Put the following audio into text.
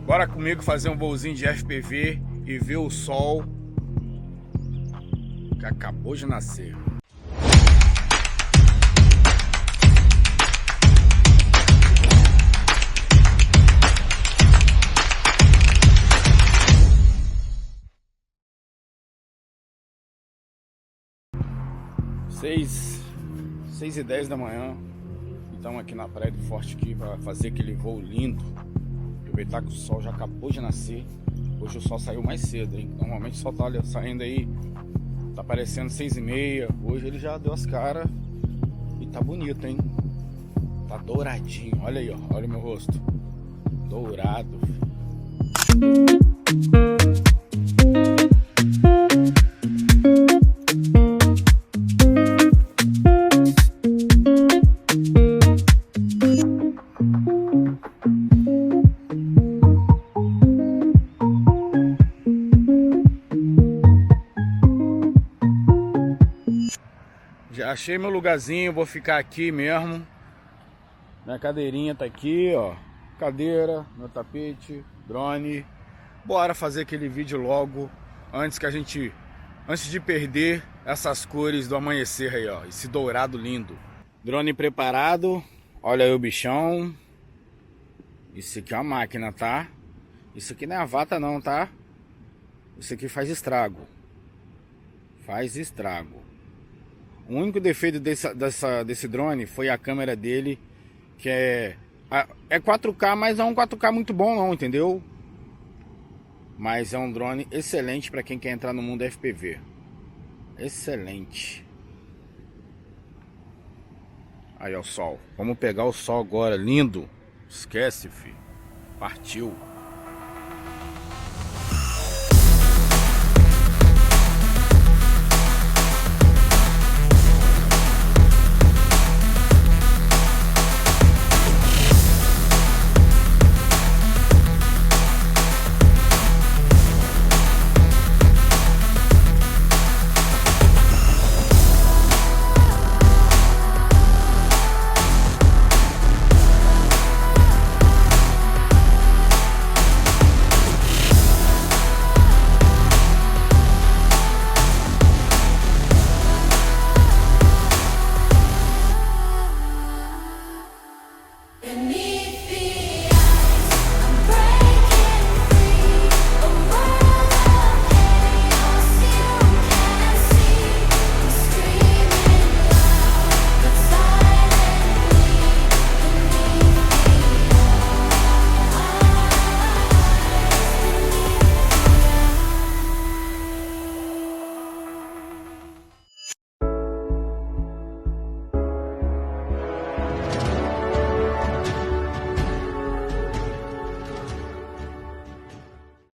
Bora comigo fazer um voozinho de FPV e ver o sol que acabou de nascer. Seis e 10 da manhã. Estamos aqui na praia do Forte aqui para fazer aquele voo lindo. Aproveitar que o sol já acabou de nascer. Hoje o sol saiu mais cedo, hein? Normalmente o sol tá saindo aí, tá aparecendo 6h30. Hoje ele já deu as caras e tá bonito, hein? Tá douradinho. Olha aí, ó. Olha o meu rosto. Dourado. Já achei meu lugarzinho, vou ficar aqui mesmo. Minha cadeirinha tá aqui, ó. Cadeira, meu tapete, drone. Bora fazer aquele vídeo logo, antes de perder essas cores do amanhecer aí, ó. Esse dourado lindo. Drone preparado. Olha aí o bichão. Isso aqui é uma máquina, tá? Isso aqui não é a vata não, tá? Isso aqui faz estrago. Faz estrago. O único defeito desse drone foi a câmera dele, que é 4K, mas não é um 4K muito bom não, entendeu? Mas é um drone excelente para quem quer entrar no mundo FPV. Excelente. Aí ó, o sol. Vamos pegar o sol agora, lindo. Esquece, filho. Partiu.